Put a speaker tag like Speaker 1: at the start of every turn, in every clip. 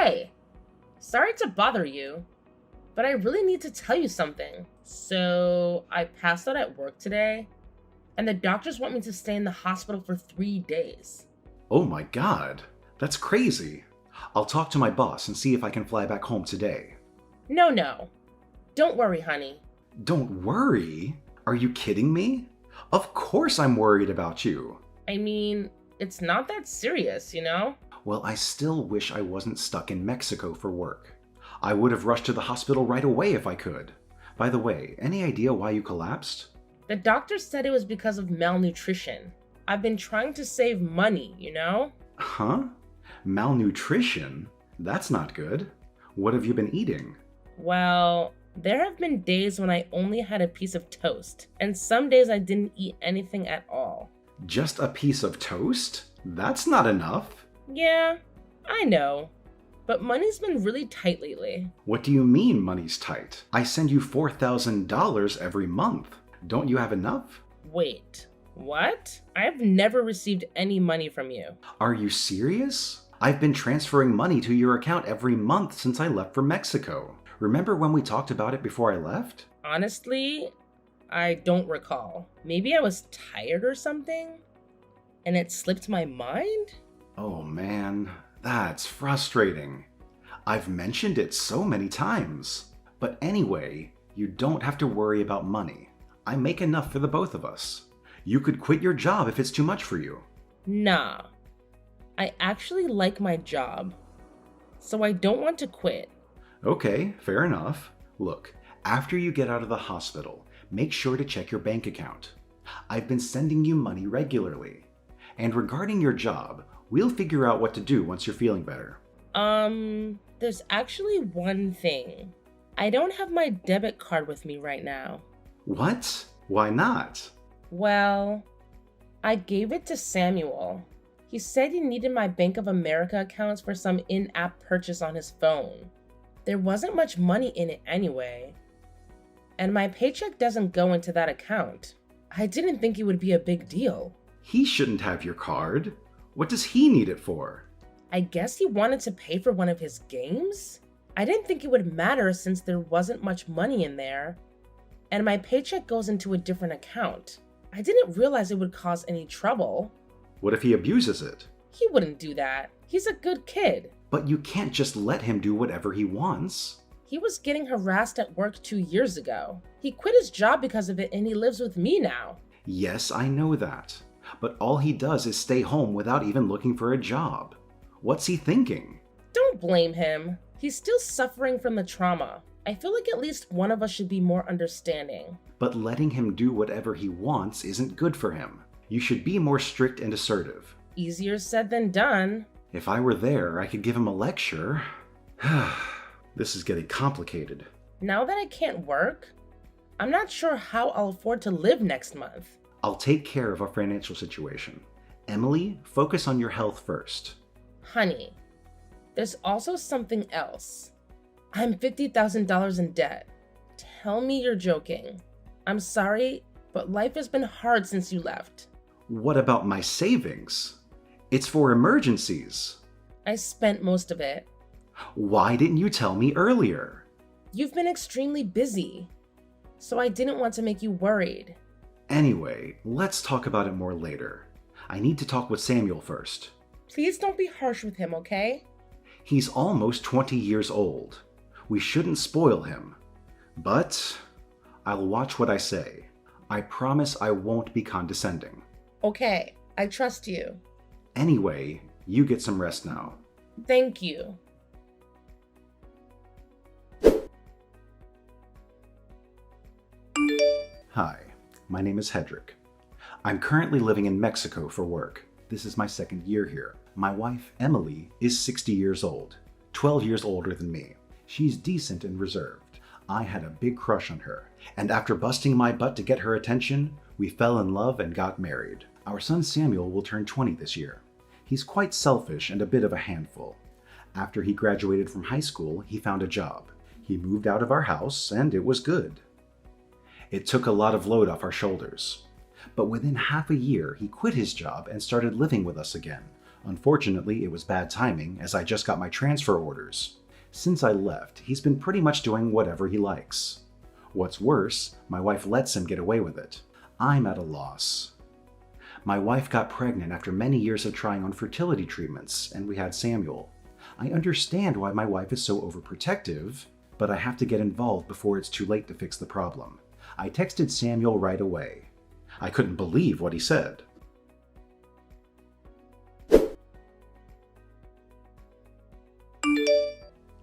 Speaker 1: Hey, sorry to bother you, but I really need to tell you something. So, I passed out at work today, and the doctors want me to stay in the hospital for 3 days.
Speaker 2: Oh my god, that's crazy. I'll talk to my boss and see if I can fly back home today.
Speaker 1: No. Don't worry, honey.
Speaker 2: Don't worry? Are you kidding me? Of course I'm worried about you.
Speaker 1: I mean, it's not that serious, you know?
Speaker 2: Well, I still wish I wasn't stuck in Mexico for work. I would have rushed to the hospital right away if I could. By the way, any idea why you collapsed?
Speaker 1: The doctor said it was because of malnutrition. I've been trying to save money, you know?
Speaker 2: Huh? Malnutrition? That's not good. What have you been eating?
Speaker 1: Well, there have been days when I only had a piece of toast, and some days I didn't eat anything at all.
Speaker 2: Just a piece of toast? That's not enough.
Speaker 1: Yeah, I know. But money's been really tight lately.
Speaker 2: What do you mean money's tight? I send you $4,000 every month. Don't you have enough?
Speaker 1: Wait, what? I've never received any money from you.
Speaker 2: Are you serious? I've been transferring money to your account every month since I left for Mexico. Remember when we talked about it before I left?
Speaker 1: Honestly, I don't recall. Maybe I was tired or something, and it slipped my mind?
Speaker 2: Oh man, that's frustrating. I've mentioned it so many times. But anyway, you don't have to worry about money. I make enough for the both of us. You could quit your job if it's too much for you.
Speaker 1: Nah, I actually like my job, so I don't want to quit.
Speaker 2: Okay, fair enough. Look, after you get out of the hospital, make sure to check your bank account. I've been sending you money regularly. And regarding your job, we'll figure out what to do once you're feeling better.
Speaker 1: There's actually one thing. I don't have my debit card with me right now.
Speaker 2: What? Why not?
Speaker 1: Well, I gave it to Samuel. He said he needed my Bank of America accounts for some in-app purchase on his phone. There wasn't much money in it anyway, and my paycheck doesn't go into that account. I didn't think it would be a big deal.
Speaker 2: He shouldn't have your card. What does he need it for?
Speaker 1: I guess he wanted to pay for one of his games? I didn't think it would matter since there wasn't much money in there, and my paycheck goes into a different account. I didn't realize it would cause any trouble.
Speaker 2: What if he abuses it?
Speaker 1: He wouldn't do that. He's a good kid.
Speaker 2: But you can't just let him do whatever he wants.
Speaker 1: He was getting harassed at work 2 years ago. He quit his job because of it and he lives with me now.
Speaker 2: Yes, I know that. But all he does is stay home without even looking for a job. What's he thinking?
Speaker 1: Don't blame him. He's still suffering from the trauma. I feel like at least one of us should be more understanding.
Speaker 2: But letting him do whatever he wants isn't good for him. You should be more strict and assertive.
Speaker 1: Easier said than done.
Speaker 2: If I were there, I could give him a lecture. This is getting complicated.
Speaker 1: Now that I can't work, I'm not sure how I'll afford to live next month.
Speaker 2: I'll take care of our financial situation. Emily, focus on your health first.
Speaker 1: Honey, there's also something else. I'm $50,000 in debt. Tell me you're joking. I'm sorry, but life has been hard since you left.
Speaker 2: What about my savings? It's for emergencies.
Speaker 1: I spent most of it.
Speaker 2: Why didn't you tell me earlier?
Speaker 1: You've been extremely busy, so I didn't want to make you worried.
Speaker 2: Anyway, let's talk about it more later. I need to talk with Samuel first.
Speaker 1: Please don't be harsh with him, okay?
Speaker 2: He's almost 20 years old. We shouldn't spoil him. But I'll watch what I say. I promise I won't be condescending.
Speaker 1: Okay, I trust you.
Speaker 2: Anyway, you get some rest now.
Speaker 1: Thank you.
Speaker 2: Hi, my name is Hedrick. I'm currently living in Mexico for work. This is my second year here. My wife, Emily, is 60 years old, 12 years older than me. She's decent and reserved. I had a big crush on her, and after busting my butt to get her attention, we fell in love and got married. Our son Samuel will turn 20 this year. He's quite selfish and a bit of a handful. After he graduated from high school, he found a job. He moved out of our house, and it was good. It took a lot of load off our shoulders. But within half a year, he quit his job and started living with us again. Unfortunately, it was bad timing as I just got my transfer orders. Since I left, he's been pretty much doing whatever he likes. What's worse, my wife lets him get away with it. I'm at a loss. My wife got pregnant after many years of trying on fertility treatments, and we had Samuel. I understand why my wife is so overprotective, but I have to get involved before it's too late to fix the problem. I texted Samuel right away. I couldn't believe what he said.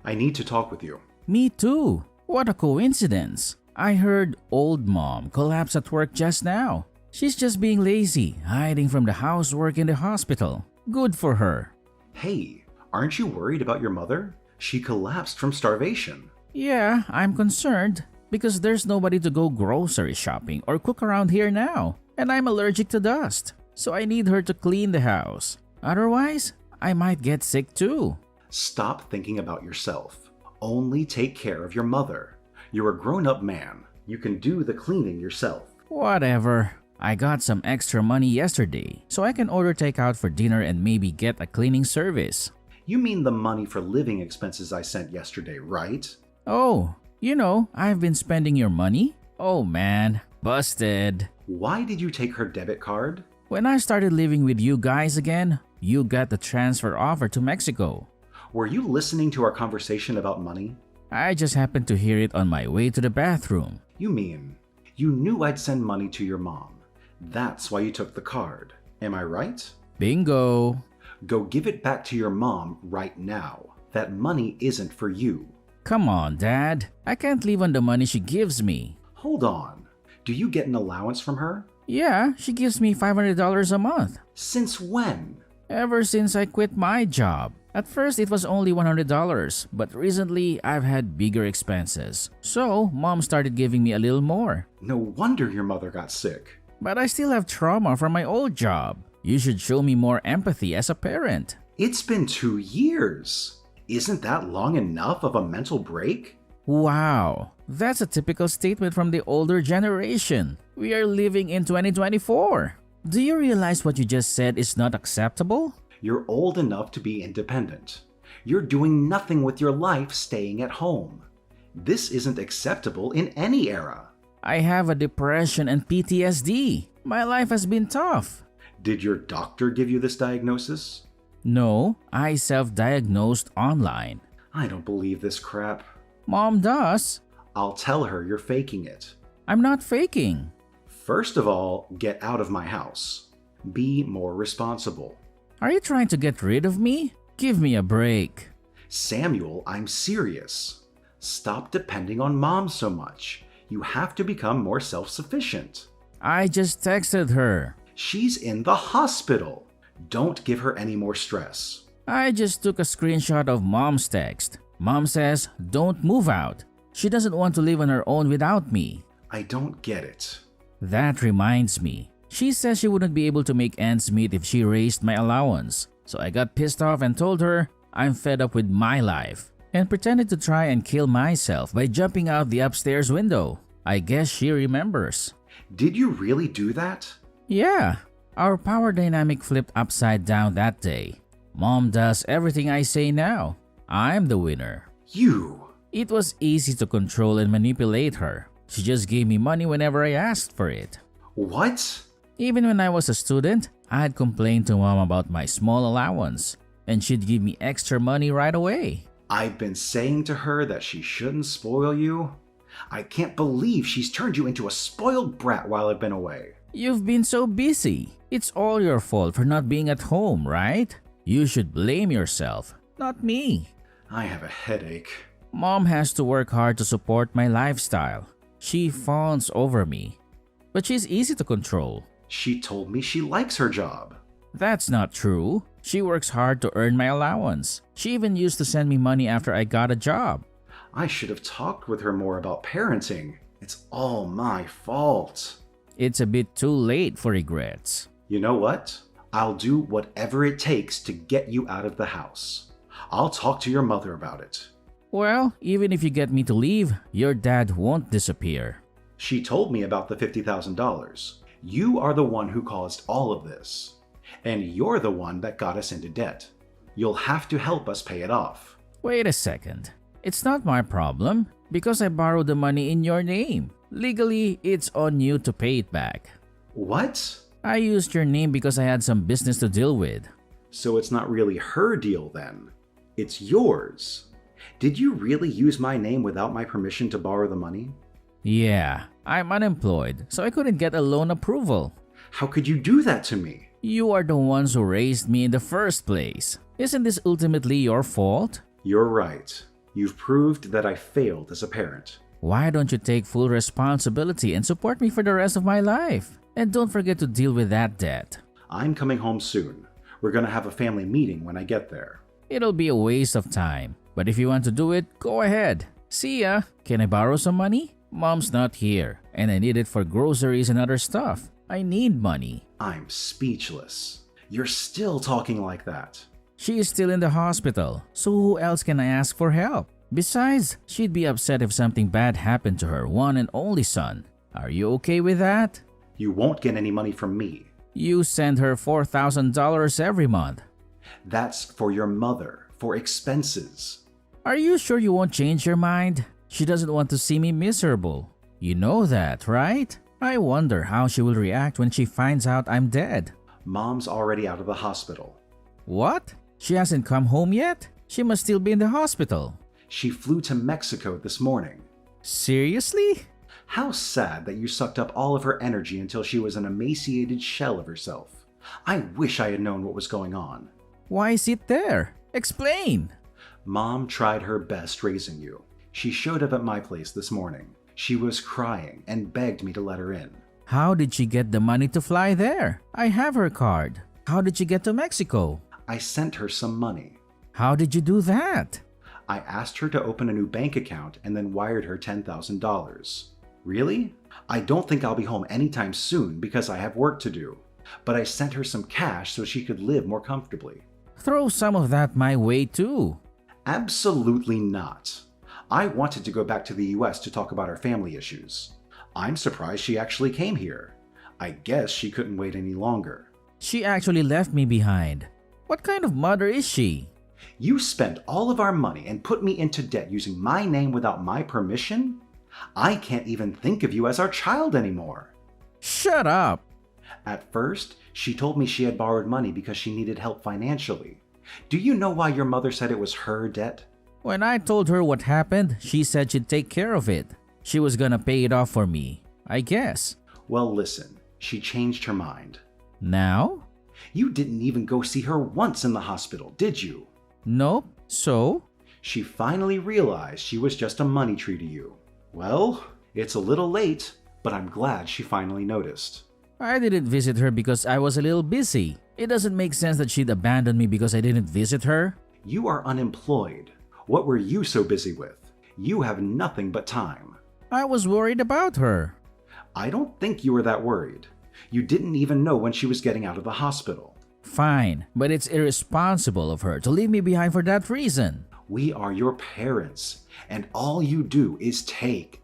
Speaker 2: I need to talk with you.
Speaker 3: Me too. What a coincidence. I heard old mom collapse at work just now. She's just being lazy, hiding from the housework in the hospital. Good for her.
Speaker 2: Hey, aren't you worried about your mother? She collapsed from starvation.
Speaker 3: Yeah, I'm concerned because there's nobody to go grocery shopping or cook around here now, and I'm allergic to dust. So I need her to clean the house. Otherwise, I might get sick too.
Speaker 2: Stop thinking about yourself. Only take care of your mother. You're a grown-up man. You can do the cleaning yourself.
Speaker 3: Whatever. I got some extra money yesterday, so I can order takeout for dinner and maybe get a cleaning service.
Speaker 2: You mean the money for living expenses I sent yesterday, right?
Speaker 3: Oh, I've been spending your money? Oh man, busted.
Speaker 2: Why did you take her debit card?
Speaker 3: When I started living with you guys again, you got the transfer offer to Mexico.
Speaker 2: Were you listening to our conversation about money?
Speaker 3: I just happened to hear it on my way to the bathroom.
Speaker 2: You mean you knew I'd send money to your mom. That's why you took the card. Am I right?
Speaker 3: Bingo.
Speaker 2: Go give it back to your mom right now. That money isn't for you.
Speaker 3: Come on, Dad. I can't live on the money she gives me.
Speaker 2: Hold on. Do you get an allowance from her?
Speaker 3: Yeah, she gives me $500 a month.
Speaker 2: Since when?
Speaker 3: Ever since I quit my job. At first, it was only $100, but recently I've had bigger expenses. So, Mom started giving me a little more.
Speaker 2: No wonder your mother got sick.
Speaker 3: But I still have trauma from my old job. You should show me more empathy as a parent.
Speaker 2: It's been 2 years. Isn't that long enough of a mental break?
Speaker 3: Wow, that's a typical statement from the older generation. We are living in 2024. Do you realize what you just said is not acceptable?
Speaker 2: You're old enough to be independent. You're doing nothing with your life staying at home. This isn't acceptable in any era.
Speaker 3: I have a depression and PTSD. My life has been tough.
Speaker 2: Did your doctor give you this diagnosis?
Speaker 3: No, I self-diagnosed online.
Speaker 2: I don't believe this crap.
Speaker 3: Mom does.
Speaker 2: I'll tell her you're faking it.
Speaker 3: I'm not faking.
Speaker 2: First of all, get out of my house. Be more responsible.
Speaker 3: Are you trying to get rid of me? Give me a break.
Speaker 2: Samuel, I'm serious. Stop depending on Mom so much. You have to become more self-sufficient.
Speaker 3: I just texted her.
Speaker 2: She's in the hospital. Don't give her any more stress.
Speaker 3: I just took a screenshot of Mom's text. Mom says, don't move out. She doesn't want to live on her own without me.
Speaker 2: I don't get it.
Speaker 3: That reminds me. She says she wouldn't be able to make ends meet if she raised my allowance. So I got pissed off and told her I'm fed up with my life and pretended to try and kill myself by jumping out the upstairs window. I guess she remembers.
Speaker 2: Did you really do that?
Speaker 3: Yeah. Our power dynamic flipped upside down that day. Mom does everything I say now. I'm the winner.
Speaker 2: You!
Speaker 3: It was easy to control and manipulate her. She just gave me money whenever I asked for it.
Speaker 2: What?
Speaker 3: Even when I was a student, I'd complain to Mom about my small allowance, and she'd give me extra money right away.
Speaker 2: I've been saying to her that she shouldn't spoil you. I can't believe she's turned you into a spoiled brat while I've been away.
Speaker 3: You've been so busy. It's all your fault for not being at home, right? You should blame yourself, not me.
Speaker 2: I have a headache.
Speaker 3: Mom has to work hard to support my lifestyle. She fawns over me, but she's easy to control.
Speaker 2: She told me she likes her job.
Speaker 3: That's not true. She works hard to earn my allowance. She even used to send me money after I got a job.
Speaker 2: I should have talked with her more about parenting. It's all my fault.
Speaker 3: It's a bit too late for regrets.
Speaker 2: You know what? I'll do whatever it takes to get you out of the house. I'll talk to your mother about it.
Speaker 3: Well, even if you get me to leave, your dad won't disappear.
Speaker 2: She told me about the $50,000. You are the one who caused all of this. And you're the one that got us into debt. You'll have to help us pay it off.
Speaker 3: Wait a second. It's not my problem because I borrowed the money in your name. Legally, it's on you to pay it back.
Speaker 2: What?
Speaker 3: I used your name because I had some business to deal with.
Speaker 2: So it's not really her deal then. It's yours. Did you really use my name without my permission to borrow the money?
Speaker 3: Yeah, I'm unemployed, so I couldn't get a loan approval.
Speaker 2: How could you do that to me?
Speaker 3: You are the ones who raised me in the first place. Isn't this ultimately your fault?
Speaker 2: You're right. You've proved that I failed as a parent.
Speaker 3: Why don't you take full responsibility and support me for the rest of my life? And don't forget to deal with that debt.
Speaker 2: I'm coming home soon. We're gonna have a family meeting when I get there.
Speaker 3: It'll be a waste of time, but if you want to do it, go ahead. See ya. Can I borrow some money? Mom's not here, and I need it for groceries and other stuff. I need money.
Speaker 2: I'm speechless. You're still talking like that.
Speaker 3: She is still in the hospital, so who else can I ask for help? Besides, she'd be upset if something bad happened to her one and only son. Are you okay with that?
Speaker 2: You won't get any money from me.
Speaker 3: You send her $4,000 every month.
Speaker 2: That's for your mother, for expenses.
Speaker 3: Are you sure you won't change your mind? She doesn't want to see me miserable. You know that, right? I wonder how she will react when she finds out I'm dead.
Speaker 2: Mom's already out of the hospital.
Speaker 3: What? She hasn't come home yet? She must still be in the hospital.
Speaker 2: She flew to Mexico this morning.
Speaker 3: Seriously?
Speaker 2: How sad that you sucked up all of her energy until she was an emaciated shell of herself. I wish I had known what was going on.
Speaker 3: Why is it there? Explain.
Speaker 2: Mom tried her best raising you. She showed up at my place this morning. She was crying and begged me to let her in.
Speaker 3: How did she get the money to fly there? I have her card. How did she get to Mexico?
Speaker 2: I sent her some money.
Speaker 3: How did you do that?
Speaker 2: I asked her to open a new bank account and then wired her $10,000. Really? I don't think I'll be home anytime soon because I have work to do. But I sent her some cash so she could live more comfortably.
Speaker 3: Throw some of that my way too.
Speaker 2: Absolutely not. I wanted to go back to the US to talk about our family issues. I'm surprised she actually came here. I guess she couldn't wait any longer.
Speaker 3: She actually left me behind. What kind of mother is she?
Speaker 2: You spent all of our money and put me into debt using my name without my permission? I can't even think of you as our child anymore.
Speaker 3: Shut up!
Speaker 2: At first, she told me she had borrowed money because she needed help financially. Do you know why your mother said it was her debt?
Speaker 3: When I told her what happened, she said she'd take care of it. She was gonna pay it off for me, I guess.
Speaker 2: Well, listen, she changed her mind.
Speaker 3: Now?
Speaker 2: You didn't even go see her once in the hospital, did you?
Speaker 3: Nope. So?
Speaker 2: She finally realized she was just a money tree to you. Well, it's a little late, but I'm glad she finally noticed.
Speaker 3: I didn't visit her because I was a little busy. It doesn't make sense that she'd abandon me because I didn't visit her.
Speaker 2: You are unemployed. What were you so busy with? You have nothing but time.
Speaker 3: I was worried about her.
Speaker 2: I don't think you were that worried. You didn't even know when she was getting out of the hospital.
Speaker 3: Fine, but it's irresponsible of her to leave me behind for that reason.
Speaker 2: We are your parents, and all you do is take.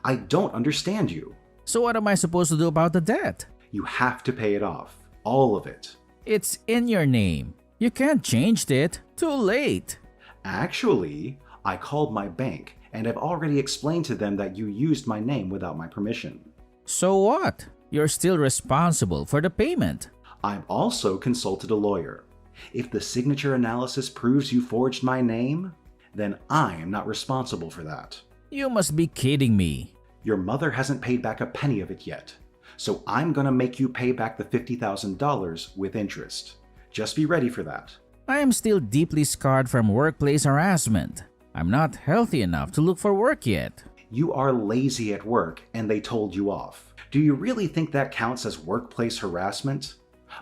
Speaker 2: I don't understand you.
Speaker 3: So what am I supposed to do about the debt?
Speaker 2: You have to pay it off. All of it.
Speaker 3: It's in your name. You can't change it. Too late.
Speaker 2: Actually, I called my bank and have already explained to them that you used my name without my permission.
Speaker 3: So what? You're still responsible for the payment.
Speaker 2: I've also consulted a lawyer. If the signature analysis proves you forged my name, then I am not responsible for that.
Speaker 3: You must be kidding me.
Speaker 2: Your mother hasn't paid back a penny of it yet, so I'm gonna make you pay back the $50,000 with interest. Just be ready for that.
Speaker 3: I am still deeply scarred from workplace harassment. I'm not healthy enough to look for work yet.
Speaker 2: You are lazy at work and they told you off. Do you really think that counts as workplace harassment?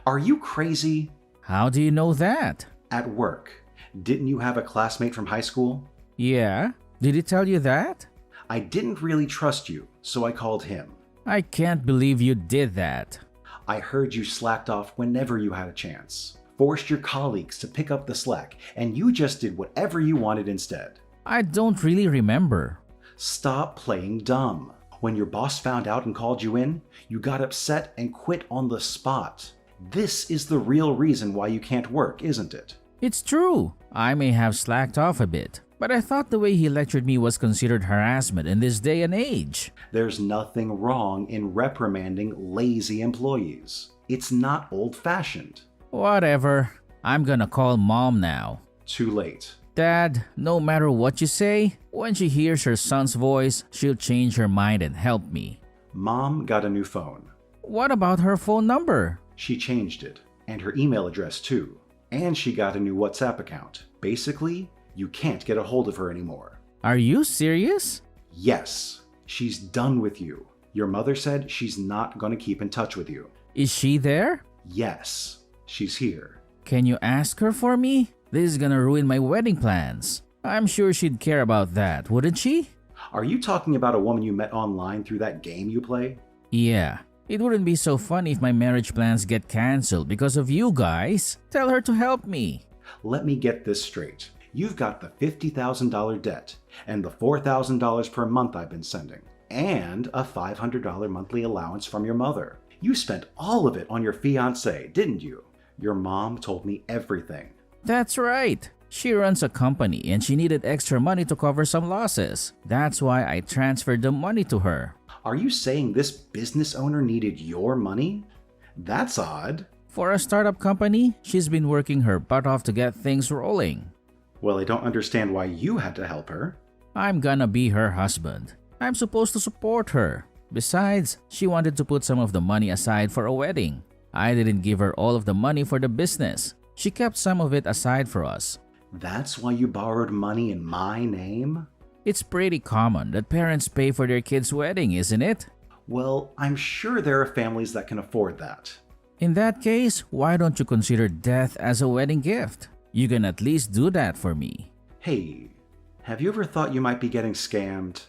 Speaker 2: Are you crazy?
Speaker 3: How do you know that?
Speaker 2: At work, didn't you have a classmate from high school?
Speaker 3: Yeah? Did he tell you that?
Speaker 2: I didn't really trust you, so I called him.
Speaker 3: I can't believe you did that.
Speaker 2: I heard you slacked off whenever you had a chance. Forced your colleagues to pick up the slack, and you just did whatever you wanted instead.
Speaker 3: I don't really remember.
Speaker 2: Stop playing dumb. When your boss found out and called you in, you got upset and quit on the spot. This is the real reason why you can't work, isn't it?
Speaker 3: It's true. I may have slacked off a bit, but I thought the way he lectured me was considered harassment in this day and age.
Speaker 2: There's nothing wrong in reprimanding lazy employees. It's not old-fashioned.
Speaker 3: Whatever. I'm gonna call Mom now.
Speaker 2: Too late.
Speaker 3: Dad, no matter what you say, when she hears her son's voice, she'll change her mind and help me.
Speaker 2: Mom got a new phone.
Speaker 3: What about her phone number?
Speaker 2: She changed it, and her email address too. And she got a new WhatsApp account. Basically, you can't get a hold of her anymore.
Speaker 3: Are you serious?
Speaker 2: Yes, she's done with you. Your mother said she's not going to keep in touch with you.
Speaker 3: Is she there?
Speaker 2: Yes, she's here.
Speaker 3: Can you ask her for me? This is gonna ruin my wedding plans. I'm sure she'd care about that, wouldn't she?
Speaker 2: Are you talking about a woman you met online through that game you play?
Speaker 3: Yeah. It wouldn't be so funny if my marriage plans get cancelled because of you guys. Tell her to help me.
Speaker 2: Let me get this straight. You've got the $50,000 debt and the $4,000 per month I've been sending, and a $500 monthly allowance from your mother. You spent all of it on your fiancé, didn't you? Your mom told me everything.
Speaker 3: That's right. She runs a company and she needed extra money to cover some losses. That's why I transferred the money to her.
Speaker 2: Are you saying this business owner needed your money? That's odd.
Speaker 3: For a startup company, she's been working her butt off to get things rolling.
Speaker 2: Well, I don't understand why you had to help her.
Speaker 3: I'm gonna be her husband. I'm supposed to support her. Besides, she wanted to put some of the money aside for a wedding. I didn't give her all of the money for the business. She kept some of it aside for us.
Speaker 2: That's why you borrowed money in my name?
Speaker 3: It's pretty common that parents pay for their kids' wedding, isn't it?
Speaker 2: Well, I'm sure there are families that can afford that.
Speaker 3: In that case, why don't you consider death as a wedding gift? You can at least do that for me.
Speaker 2: Hey, have you ever thought you might be getting scammed?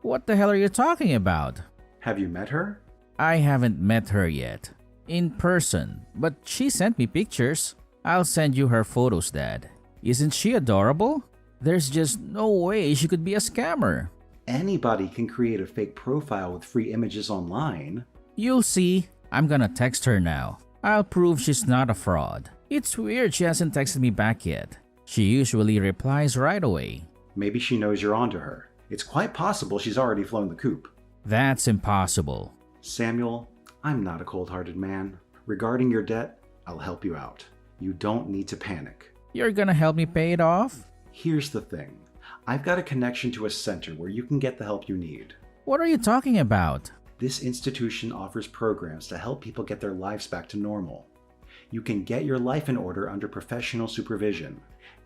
Speaker 3: What the hell are you talking about?
Speaker 2: Have you met her?
Speaker 3: I haven't met her yet. In person, but she sent me pictures. I'll send you her photos, Dad. Isn't she adorable? There's just no way she could be a scammer.
Speaker 2: Anybody can create a fake profile with free images online.
Speaker 3: You'll see. I'm gonna text her now. I'll prove she's not a fraud. It's weird she hasn't texted me back yet. She usually replies right away.
Speaker 2: Maybe she knows you're onto her. It's quite possible she's already flown the coop.
Speaker 3: That's impossible.
Speaker 2: Samuel, I'm not a cold-hearted man. Regarding your debt, I'll help you out. You don't need to panic.
Speaker 3: You're gonna help me pay it off?
Speaker 2: Here's the thing. I've got a connection to a center where you can get the help you need.
Speaker 3: What are you talking about?
Speaker 2: This institution offers programs to help people get their lives back to normal. You can get your life in order under professional supervision,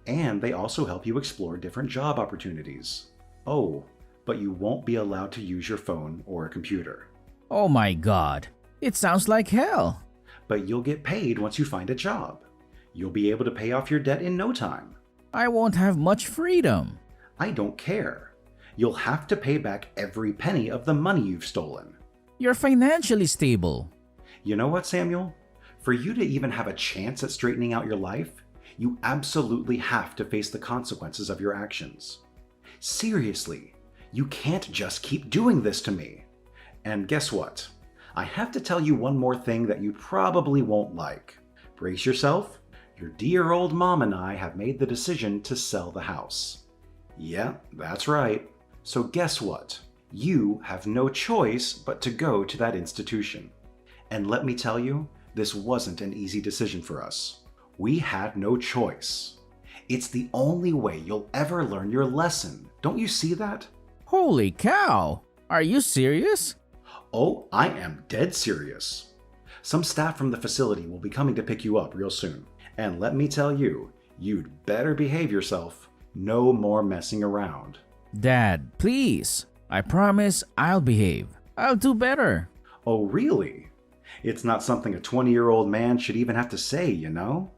Speaker 2: and they also help you explore different job opportunities. Oh, but you won't be allowed to use your phone or a computer.
Speaker 3: Oh my God. It sounds like hell.
Speaker 2: But you'll get paid once you find a job. You'll be able to pay off your debt in no time.
Speaker 3: I won't have much freedom.
Speaker 2: I don't care. You'll have to pay back every penny of the money you've stolen.
Speaker 3: You're financially stable.
Speaker 2: You know what, Samuel? For you to even have a chance at straightening out your life, you absolutely have to face the consequences of your actions. Seriously, you can't just keep doing this to me. And guess what? I have to tell you one more thing that you probably won't like. Brace yourself. Your dear old mom and I have made the decision to sell the house. Yeah, that's right. So guess what? You have no choice but to go to that institution. And let me tell you, this wasn't an easy decision for us. We had no choice. It's the only way you'll ever learn your lesson. Don't you see that?
Speaker 3: Holy cow! Are you serious?
Speaker 2: Oh, I am dead serious. Some staff from the facility will be coming to pick you up real soon. And let me tell you, you'd better behave yourself. No more messing around.
Speaker 3: Dad, please. I promise I'll behave. I'll do better.
Speaker 2: Oh, really? It's not something a 20-year-old man should even have to say, you know?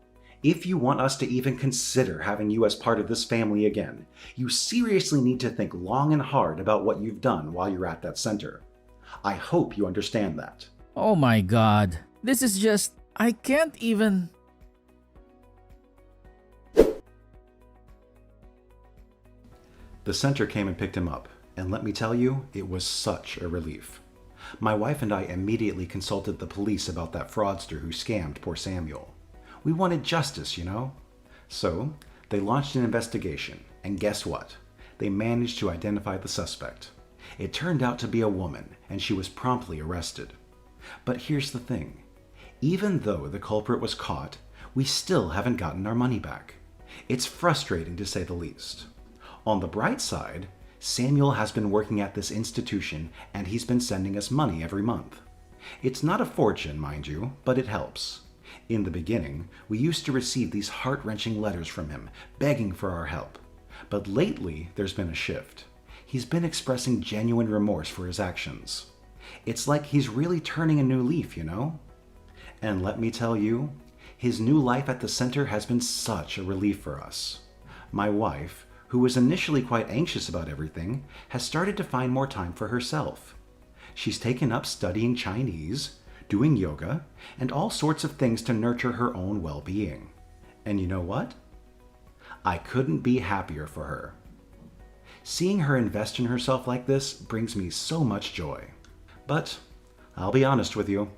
Speaker 2: If you want us to even consider having you as part of this family again, you seriously need to think long and hard about what you've done while you're at that center. I hope you understand that.
Speaker 3: Oh my God. This is just... I can't even...
Speaker 2: The center came and picked him up, and let me tell you, it was such a relief. My wife and I immediately consulted the police about that fraudster who scammed poor Samuel. We wanted justice, you know? So, they launched an investigation, and guess what? They managed to identify the suspect. It turned out to be a woman, and she was promptly arrested. But here's the thing. Even though the culprit was caught, we still haven't gotten our money back. It's frustrating to say the least. On the bright side, Samuel has been working at this institution and he's been sending us money every month. It's not a fortune, mind you, but it helps. In the beginning, we used to receive these heart-wrenching letters from him, begging for our help. But lately, there's been a shift. He's been expressing genuine remorse for his actions. It's like he's really turning a new leaf, you know? And let me tell you, his new life at the center has been such a relief for us. My wife, who was initially quite anxious about everything, has started to find more time for herself. She's taken up studying Chinese, doing yoga, and all sorts of things to nurture her own well-being. And you know what? I couldn't be happier for her. Seeing her invest in herself like this brings me so much joy. But I'll be honest with you,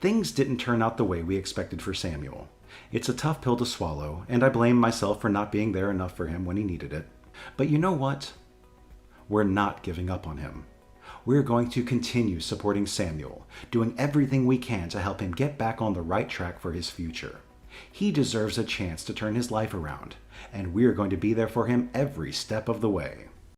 Speaker 2: things didn't turn out the way we expected for Samuel. It's a tough pill to swallow, and I blame myself for not being there enough for him when he needed it. But you know what? We're not giving up on him. We're going to continue supporting Samuel, doing everything we can to help him get back on the right track for his future. He deserves a chance to turn his life around, and we're going to be there for him every step of the way.